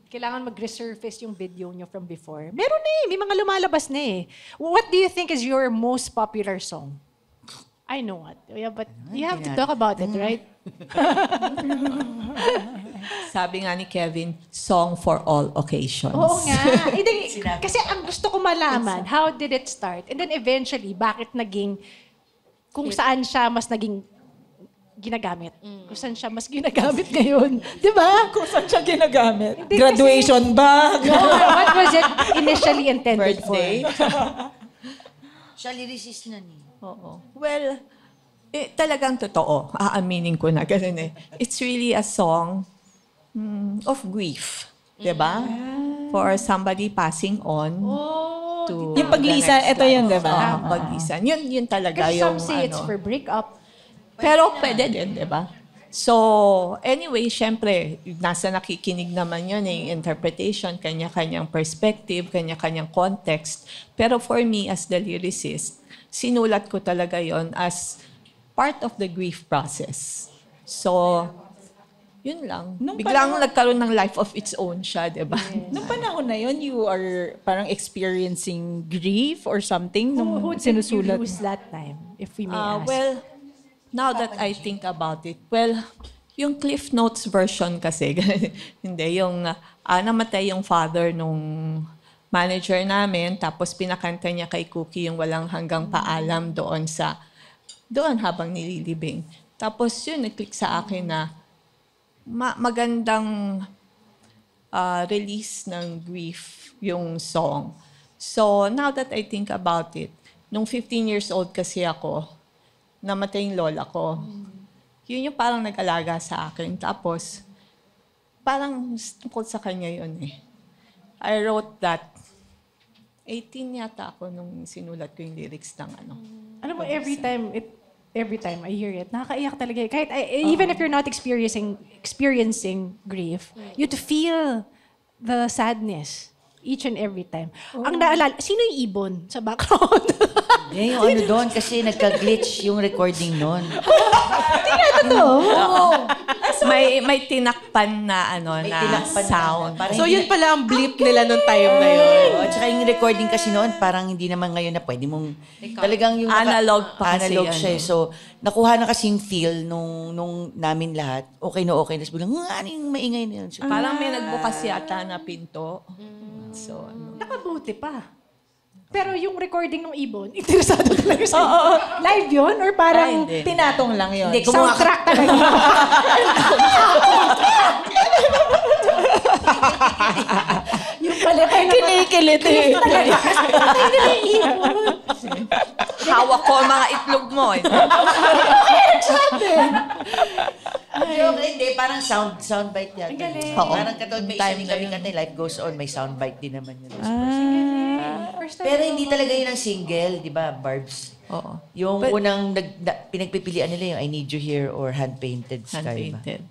Kailangan mag-resurface yung video nyo from before. Meron may mga lumalabas na What do you think is your most popular song? I know what. Yeah, but you have to talk about it, right? Sabi nga ni Kevin, song for all occasions. Oo nga. Kasi ang gusto ko malaman, how did it start? And then eventually, bakit kung saan siya mas naging ginagamit? Kung saan siya mas ginagamit ngayon? Di ba? Kung saan siya ginagamit? Graduation ba? What was it initially intended birthday? Siya lyricist na niya. Oo. Well, talagang totoo. Aaminin ko na ganun It's really a song of grief. Diba? For somebody passing on to yung paglisan, ito yun, diba? Paglisan. Yun talaga Kasi yung some say it's for breakup. Pero pwede din, diba? So, anyway, syempre, nasa nakikinig naman yun interpretation, kanya-kanyang perspective, kanya-kanyang context. Pero for me, as the lyricist, sinulat ko talaga yon as part of the grief process. So, yun lang. Biglang nagkaroon ng life of its own siya, diba? Nung panahon na yun, you are parang experiencing grief or something nung Who did sinusulat? you lose that time, if we may ask? Well, now that I think about it, yung Cliff Notes version kasi, hindi, yung namatay yung father nung manager namin, tapos pinakanta niya kay Cookie yung walang hanggang paalam doon habang nililibing. Tapos yun, nag-click sa akin na magandang release ng grief yung song. So, now that I think about it, nung 15 years old kasi ako, namatay yung lola ko. Yun yung parang nag-alaga sa akin. Tapos, parang tungkol sa kanya yun I wrote that 18 yata ako nung sinulat ko yung lyrics ng Alam mo, every time I hear it, nakakaiyak talaga. Kahit, even if you're not experiencing grief, you to feel the sadness each and every time. Ang naalala, sino yung ibon sa background? Eh, yung ano doon, kasi nagka-glitch yung recording noon. May tinakpan na tinakpan na sound. parang So hindi yun pala ang bleep nila nung time na yun. At saka yung recording kasi noon, parang hindi naman ngayon na pwede mong... Talagang yung... Analog pa kasi analog yan, siya. eh. So, nakuha na kasing feel nung namin lahat. Okay na okay. Tapos biglang, ano yung maingay na yun? So, Parang may nagbukas yata na pinto. So, Nakabuti pa. Pero yung recording ng Ibon, interesado talaga sa live yun? Or parang hindi. Tinatong lang yun. Hindi, kumuha ka. soundtrack talaga? yung pala kayo Kinikilit eh. hawak ko ang mga itlog mo. Joke, hindi. Parang soundbite yan. Oo. Parang katulad may isa din kami kanta, Life Goes On, may soundbite din naman yun. Pero hindi talaga yun ang single, di ba, Barbs? Oo. Yung unang pinagpipilian nila yung I Need You Here or Hand Painted Sky ba? Hand-painted.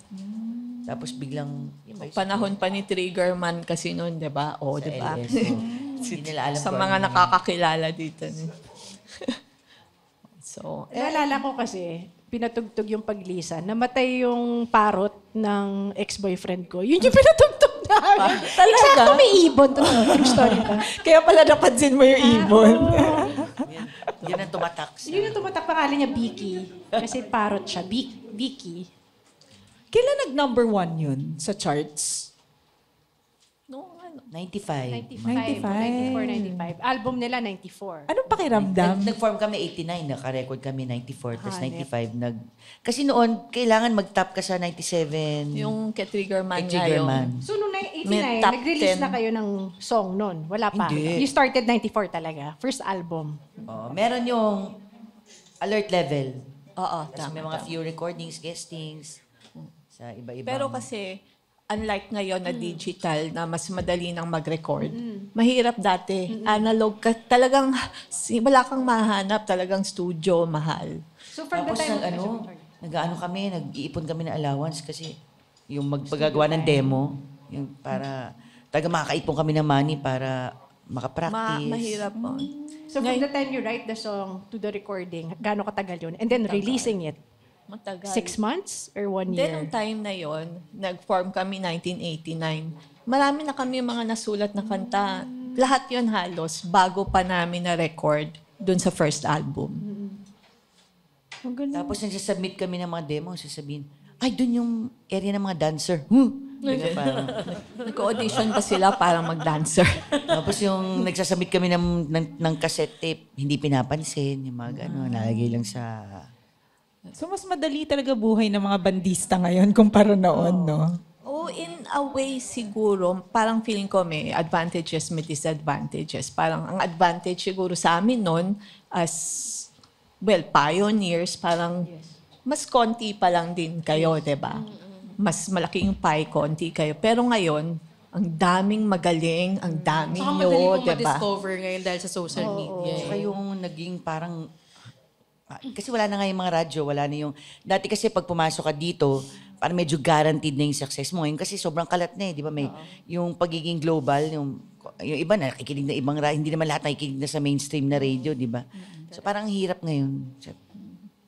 Tapos biglang... Panahon pa ni Triggerman kasi noon, di ba? O, di ba? LS, hindi nila alam Sa kung mga ano. nakakakilala dito. So, Naalala ko kasi, pinatugtog yung paglisan. Namatay yung parrot ng ex-boyfriend ko. Yun yung pinatugtog namin. Exacto, may ibon. True story ba? Kaya pala napansin mo yung ibon. Yun ang tumatak. Yun yung tumatak pangalan niya, Vicky. Kasi parrot siya. Vicky. Kailan nag-number 1 yun sa charts? no, 95. 94, 95. Album nila, 94. Anong pakiramdam? Nag-form kami 89, naka-record kami 94, tapos 95 Kasi noon, kailangan mag-top ka sa 97. yung kay Triggerman Kay Triggerman. So, noong May 89, top nag-release 10. na kayo ng song noon. Wala pa. Hindi. You started 94 talaga. First album. Oh, meron yung alert level. Oo, Tapos may mga few recordings, guestings sa iba-ibang. Pero kasi, unlike ngayon na digital, na mas madali nang mag-record, mahirap dati. Analog ka, talagang wala kang mahanap, talagang studio, mahal. So, from the Tapos time... nag-ano kami, nag-iipon kami ng allowance kasi yung magpagagawa ng demo, yung para makakaipon kami ng money para makapractice. Mahirap po. So, from the time you write the song to the recording, gaano katagal yun? And then releasing it? Matagal. 6 months or 1 Then, year? nung time na yon, nag-form kami 1989. Marami na kami mga nasulat na kanta. Lahat yon halos bago pa namin na-record dun sa first album. Tapos nagsasubmit kami ng mga demo, sasabihin, ay, dun yung area ng mga dancer. Parang, Nag-audition pa sila parang mag-dancer. tapos yung nagsasubmit kami ng cassette tape, hindi pinapansin, yung mga gano'n, nalagay lang sa... So mas madali talaga buhay ng mga bandista ngayon kumpara noon, no? Oh, in a way siguro, parang feeling ko may advantages, may disadvantages. Parang ang advantage siguro sa amin noon as, well, pioneers, parang mas konti pa lang din kayo, di ba? Mas malaki yung pie, konti kayo. Pero ngayon, ang daming magaling, ang daming Saka madali nyo, pong di ba? ma-discover ngayon dahil sa social media. Saka yung naging parang... Kasi wala na nga yung mga radyo, wala na yung... Dati kasi pag pumasok ka dito, parang medyo guaranteed na yung success mo. Ngayon kasi sobrang kalat na eh, di ba? May yung pagiging global, yung iba na nakikinig na ibang radyo, hindi naman lahat nakikinig na sa mainstream na radio, di ba? So parang hirap ngayon.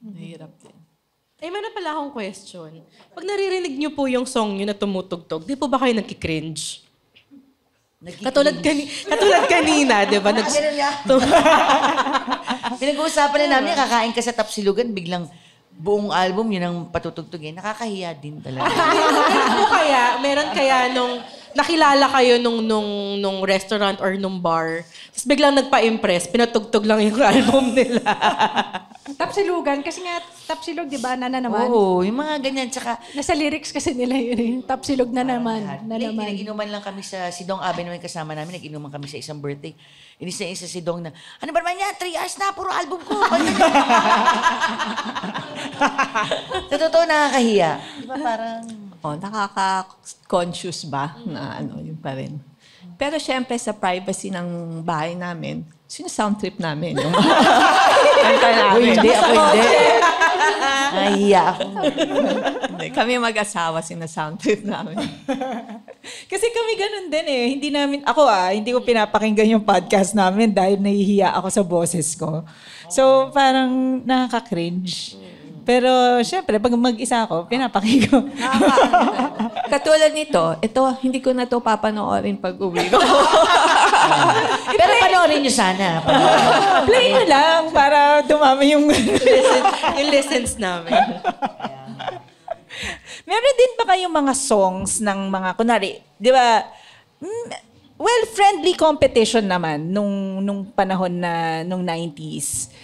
Mahirap din. Ay, meron pala akong question. Pag naririnig niyo po yung song niyo na tumutugtog, di po ba kayo nagki-cringe? Katulad kanina, di ba? Pinag-uusapan na namin, kakain ka sa Tapsilugan, biglang buong album, yun ang patutugtugin. Nakakahiya din talaga. Meron kaya nung nakilala kayo nung restaurant or nung bar, tapos biglang nagpa-impress, pinatugtog lang yung album nila. Tapsilugan, kasi nga, Tapsilog, di ba, na naman? Oo, yung mga ganyan. Tsaka, Nasa lyrics kasi nila yun, Tapsilog na naman. Pinag-inuman lang kami sa Sidong Abe naman kasama namin. Nag-inuman kami sa isang birthday. Inis na isa si Dong na, ano ba naman yan? 3 hours na, puro album ko. Sa totoo, nakakahiya. Di ba parang... Oh, nakaka-conscious ba na yun pa rin. Pero syempre sa privacy ng bahay namin, sino-sound trip namin. Yung kanta namin. Ako hindi. Nahihiya ako. Kami mag-asawa, sina-sound trip namin. Kasi kami ganun din eh. Hindi ko pinapakinggan yung podcast namin dahil nahihiya ako sa boses ko. So, parang nakaka-cringe. Pero, syempre, pag mag-isa ako, pinapakinggan ko. Katulad nito, ito, hindi ko na to papanoorin pag uwi ko. Pero panoorin nyo sana. Play nyo lang para dumami yung... Yung lessons namin. Meron din ba kayong mga songs ng mga, kunwari, di ba, friendly competition naman nung panahon na, nung 90s.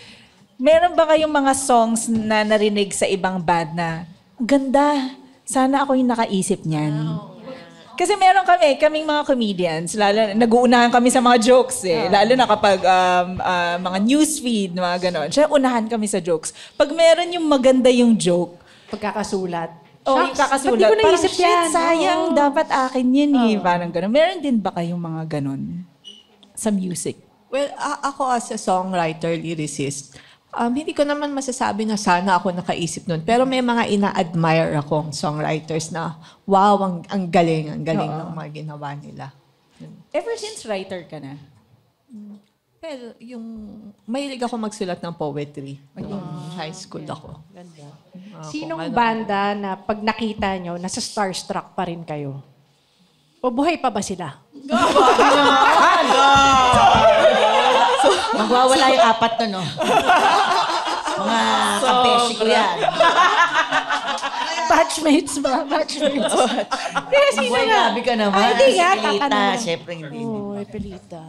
Meron ba kayong mga songs na narinig sa ibang band na, ganda, sana ako yung nakaisip niyan. Kasi meron kaming mga comedians, lalo nag-uunahan kami sa mga jokes eh. Lalo na kapag mga newsfeed, mga ganon. Siya, unahan kami sa jokes. Pag meron yung maganda yung joke, Pagkakasulat. yung kakasulat, ba't di ko naisip parang, yan? shit, sayang, Oo. dapat akin yan eh. Parang ganon. Meron din ba kayong mga ganon sa music? Well, ako as a songwriter, lyricist, hindi ko naman masasabi na sana ako nakaisip nun. Pero may mga ina-admire akong songwriters na, wow, ang galing ng mga ginawa nila. Ever since writer ka na? Pero mahilig ako magsulat ng poetry. Nung high school ako. Sinong banda na pag nakita nyo, nasa starstruck pa rin kayo? O buhay pa ba sila? Magwawala yung apat na, no? Mga kabeshi ko yan. Batchmates ba? Batchmates. Pero sino Boy, na? grabe ka naman. Ay, hindi Si nga. Pilita, tatanong. syempre hindi. Oo, Pelita.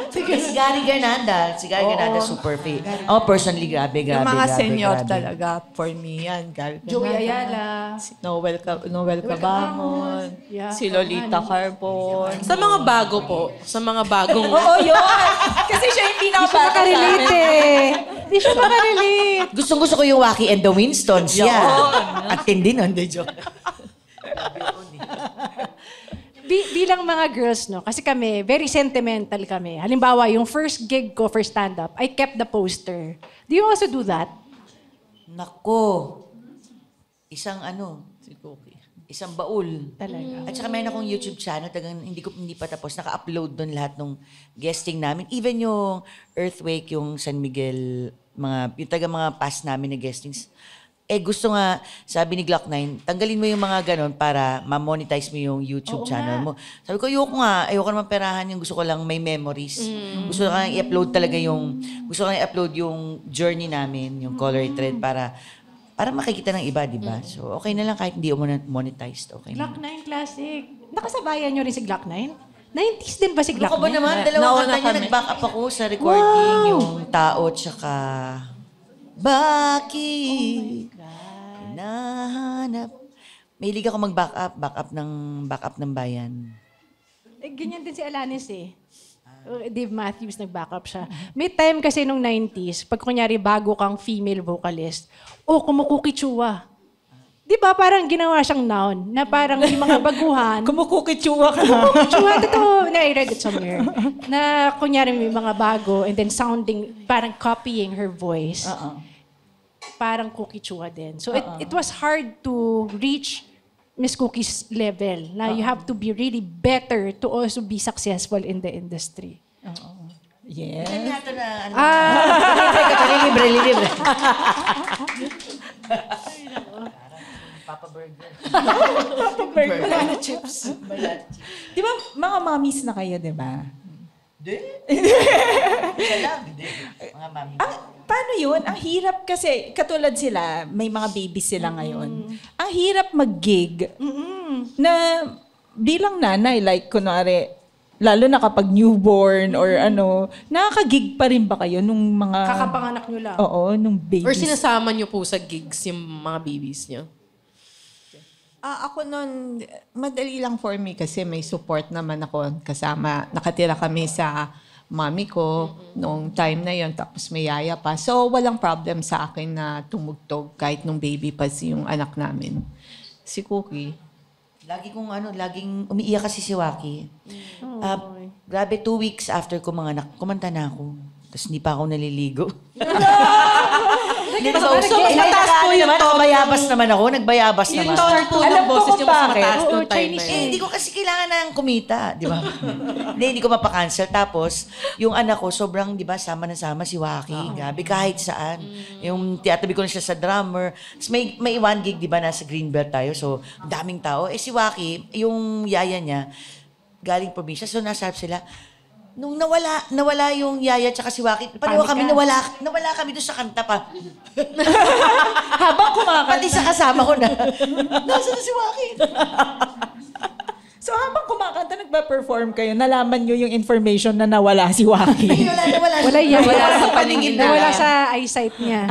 Si Gary Granada, super fit. Oh, personally, grabe. Yung mga grabe, senior grabe. talaga, for me yan. Joey Ayala. Si Noel Cabamon. Yeah. Si Lolita Carbon. Sa mga bago po, sa mga bagong... Oo, yun! Kasi siya hindi Hindi siya nakapata makarelate eh. Hindi siya makarelate. Gustong-gusto ko yung Wacky and the Winstons. Yan. At tindi nun. Hindi, joke. Bilang mga girls, no? Kasi kami, very sentimental kami. Halimbawa, yung first gig ko for stand-up, I kept the poster. Do you also do that? Nako. Isang Si Cookie. isang baul. Talaga. At saka meron akong YouTube channel, hindi pa tapos. Naka-upload doon lahat ng guesting namin. Even yung Earthquake, yung San Miguel, yung mga past namin na guestings. Gusto nga, sabi ni Glock9, tanggalin mo yung mga ganon para ma-monetize mo yung YouTube channel mo. Sabi ko, ayoko naman perahan yung gusto ko lang may memories. Gusto ko lang i-upload talaga i-upload yung journey namin, yung color thread para makikita ng iba, di ba? So, okay na lang kahit hindi mo monetized. Okay na. Glock 9 Classic. Nakasabayan nyo rin si Glock 9? 90s din ba si Glock 9? Ako ba naman? Dalawang kanta niya, nag-back up ako sa recording, yung Tao, tsaka Bakit Hinahanap. Mahilig ako mag-back up ng bayan. Ganyan din si Alanis eh. Dave Matthews nag-back up siya. May time kasi nung 90s, pag kunyari bago kang female vocalist, kumukukichua. Di ba parang ginawa siyang noun na parang yung mga baguhan. Kumukukichua ka. Kumukukichua, totoo. I read it somewhere. Na kunyari may mga bago and then sounding, parang copying her voice. Parang kukichua din. So it was hard to reach Miss Cookie's level. Na you have to be really better to also be successful in the industry. Yes. Nga ito na, libre. Papa Burger. Banana chips. Di ba, mga mommies na kayo, di ba? Hindi. Mga mami. Paano yun? Ang hirap kasi, katulad sila, may mga babies sila ngayon. Ang hirap mag-gig na bilang nanay, like kunwari, lalo na kapag newborn or nakaka-gig pa rin ba kayo nung mga... Kakapanganak nyo lang. Oo, nung babies. Or sinasama niyo po sa gigs yung mga babies niyo? Ako nun, madali lang for me kasi may support naman ako kasama. Nakatira kami sa mami ko nung time na yon, tapos may yaya pa. So, walang problem sa akin na tumugtog kahit nung baby pa yung anak namin. Si Cookie. Laging umiiyak kasi si Wacky. Grabe, 2 weeks after ko mga anak, kumanta na ako. Tapos hindi pa ako naliligo. Hindi mas ba? so, mas mataas po yung naman. tono. Nagbayabas naman ako. Nagbayabas Yung naman. tono po Alam ng ko boses kung yung mas bakit. mataas Oo, nung time Chinese na yun. Hindi ko kasi kailangan ng kumita, di ba? Hindi ko mapakancel. Tapos, yung anak ko, sobrang, di ba, sama na sama si Waki. Gabi, kahit saan. Yung tiyatabi ko na siya sa drummer. Tapos may 1 gig, di ba, nasa Greenbelt tayo. So, daming tao. Si Waki, yung yaya niya, galing probinsya. So, nasa harap sila. Nung nawala yung yaya tsaka si Waki, pareho kami nawala kami doon sa kanta pa. Habang kumakanta. Pati sa kasama ko na. Nasaan na si Waki? So habang kumakanta, nagpa-perform kayo, nalaman nyo yung information na nawala si Waki. Wala yan. Wala sa paningin na. Wala sa eyesight niya.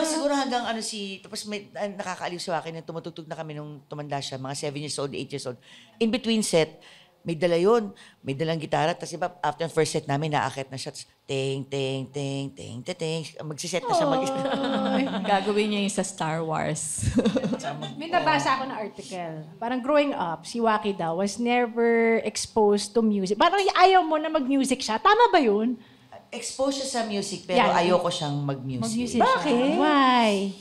Siguro hanggang tapos may nakakaaliw si Waki na tumutugtog na kami nung tumanda siya, mga 7 years old, 8 years old. In between set, may dala yun. May dalang gitara. Tapos iba, after first set namin, naakit na siya. Tapos, ting, ting, ting, ting, ting, ting. Magsiset na siya mag-isa. Gagawin niya yung sa Star Wars. May nabasa ako na article. Parang growing up, si Waki daw was never exposed to music. Parang ayaw mo na mag-music siya. Tama ba yun? Expose siya sa music, pero Yeah. ayoko siyang mag-music. Mag-music Bakit? siya. Why?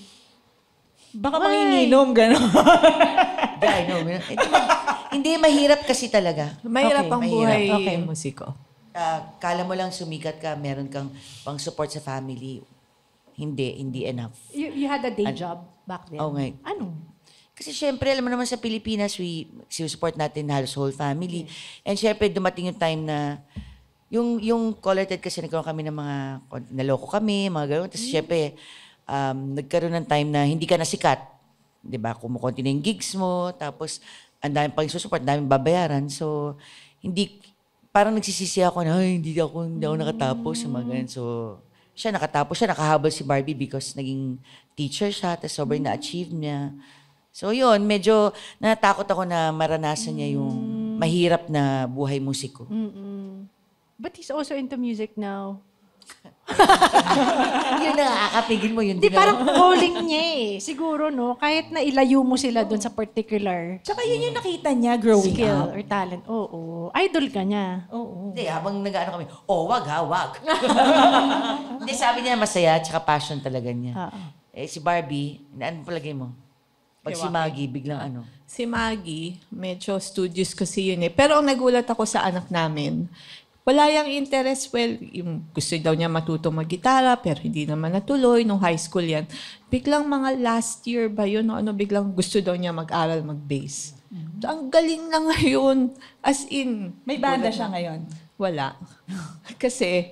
Baka manginginom, gano'n. I know. Hindi, mahirap kasi talaga. Mahirap Okay, ang mahirap. buhay Okay. musiko. Kala mo lang sumikat ka, meron kang pang-support sa family. Hindi enough. You had a day job back then? Oo nga. Ano? Kasi syempre, alam mo naman sa Pilipinas, support natin halos whole family. And syempre, dumating yung time na yung Color Ted kasi nagkaroon kami ng mga, naloko kami, mga gano'n. Tapos syempre, nagkaroon ng time na hindi ka nasikat. Di ba? Kumukonti na yung gigs mo, tapos ang dami pang support, daming babayaran. So, parang nagsisisi ako na, ay, hindi ako nakatapos. Mga ganun. So, siya nakatapos siya, nakahabol si Barbie because naging teacher siya, tapos sobrang na-achieve niya. So, yun, medyo natakot ako na maranasan niya yung mahirap na buhay musiko. But he's also into music now. Yun na, kakapigil mo yun. Hindi, parang calling niya eh. Siguro, no? Kahit na ilayo mo sila doon sa particular Tsaka yun yung nakita niya growing skill up. or talent. Oo. Idol ka niya. Oo. Hindi, habang nag-ano kami, wag ha, wag. Hindi, sabi niya masaya, tsaka passion talaga niya. Si Barbie, ano palagay mo? Pag si Maggie, biglang ano? Si Maggie, medyo studious kasi yun eh. Pero ang nagulat ako sa anak namin, wala yung interest. Well, yung gusto daw niya matuto mag-gitara, pero hindi naman natuloy. Nung high school yan. Biglang mga last year ba yun? Biglang gusto daw niya mag-aral, mag-bass. Ang galing na ngayon. As in. May banda siya ngayon. Wala. Kasi,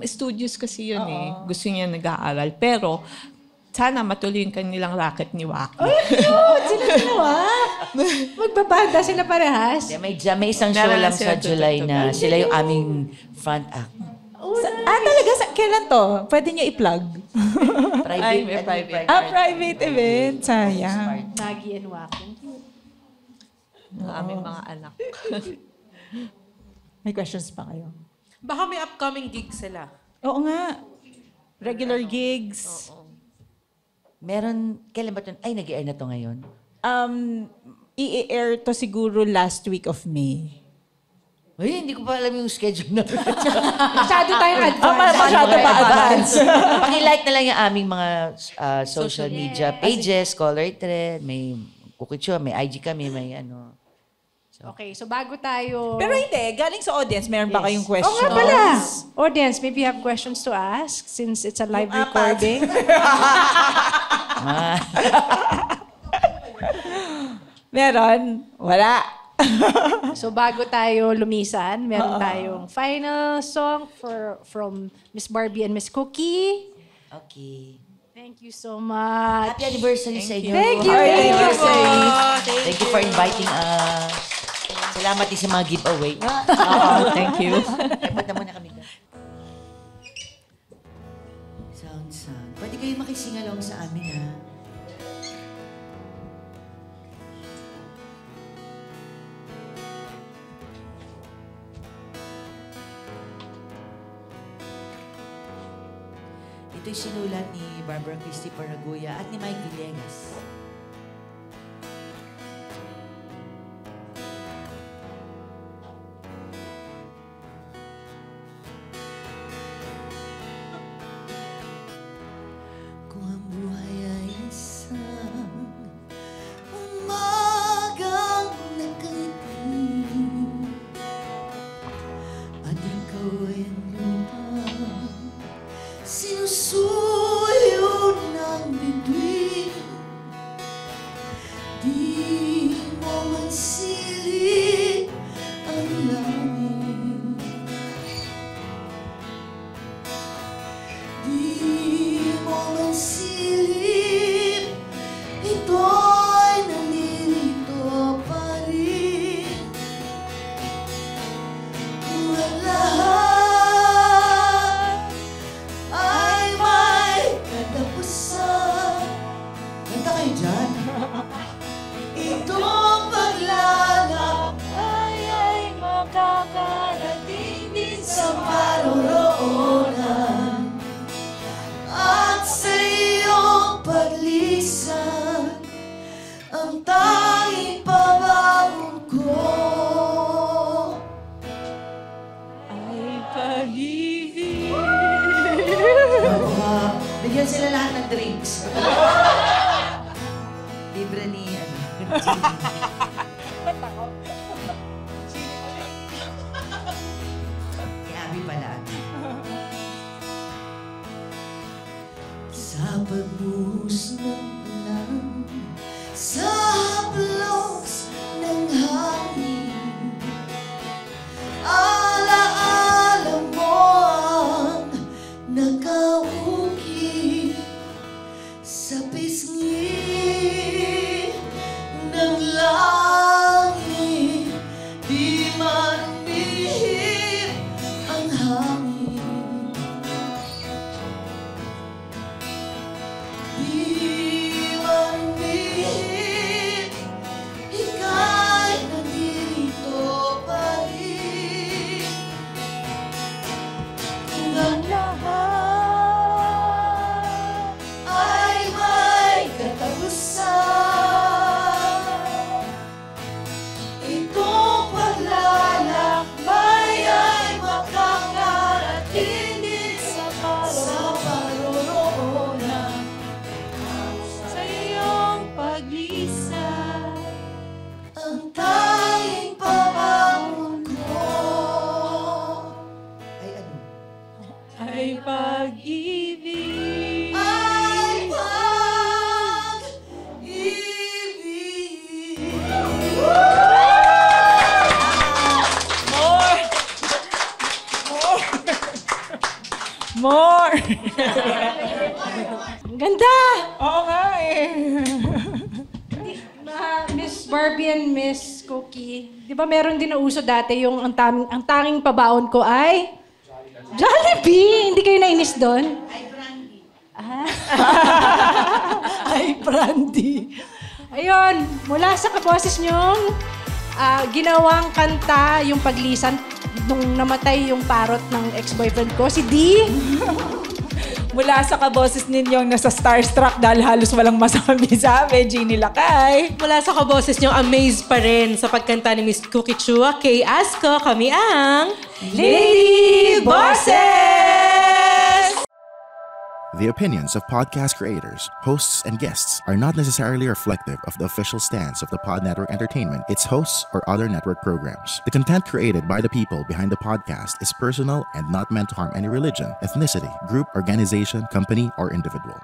studios kasi yun eh. Gusto niya nag-aaral. Pero, sana matuloy yung kanilang racket ni Waki. Cute! Sila dalawa. Magbabanda sila parehas. May isang show Meron lang sila sa July na sila yung aming front act. Talaga? Kailan to? Pwede niyo i-plug. Private. May private. Private event. Sayang. Maggie and Waki. Ang aming mga anak. May questions pa kayo? Baka may upcoming gig sila. Oo nga. Regular gigs. Meron, kailan ba ito? Ay, nag-air na to ngayon. I-air to siguro last week of May. Ay, hindi ko pa alam yung schedule na. Masyado tayong advance. Masyado pa advance. Paki-like na lang yung aming mga social media pages, Color Thread, may Kukicho, may IG kami, may ano. Okay, so bago tayo... Pero hindi, galing sa audience, meron ba kayong Oo questions? nga pala. Audience, maybe you have questions to ask since it's a live recording. Meron? Wala. So bago tayo lumisan, meron tayong final song from Miss Barbie and Miss Cookie. Okay. Thank you so much. Happy anniversary sa inyo. Thank you. Happy Thank you. anniversary. Thank you for inviting us. Salamat din sa mga giveaway. Thank you. Punta muna kami doon. Sound. Pwede kayo makisingalong sa amin, ha? Ito'y sinulat ni Barbara Christy Paraguya at ni Mike Villegas. man silip, ito'y nandito pa rin. Kung ang lahat ay may katapusan. Ganda kayo dyan. Itong paglalakbay ay makakarating din sa paroroonan. At sa iyong paglisan, ang tanging pabangon ko Ay pag-ibig. Bigyan sila lahat ng drinks. Libre ni ni Abby pala. Sa pagbuhos ng ulan, sa haplos ng hangin, alaala mo ang nakauki sa pisngi ng langit. Di man umihip ang hangin, di man umihip, ika'y nandito pa rin. Kung ang lahat ay may katapusan, itong paglalakbay ay makakarating din sa paroroonan. Sa iyong paglisan, ang tanging pabangon ko ay ano? Ay pag-ibig. Ay pag-ibig. More! Ang ganda! Oo nga eh. Miss Barbie and Miss Cookie, di ba meron din na uso dati yung ang tanging pabaon ko ay Jollibee! Hindi kayo nainis doon? Ay, Brandy. Ayun, mula sa kaboses nyong ginawang kanta yung paglisan nung namatay yung parrot ng ex-boyfriend ko, si D. Mula sa kaboses ninyong nasa starstruck dahil halos walang masabi Jeannie Lakay. Mula sa kaboses niyong amazed pa rin sa pagkanta ni Miss Cookie Chua, kay Asko, kami ang Lady Bosses! The opinions of podcast creators, hosts, and guests are not necessarily reflective of the official stance of the Pod Network Entertainment, its hosts, or other network programs. The content created by the people behind the podcast is personal and not meant to harm any religion, ethnicity, group, organization, company, or individual.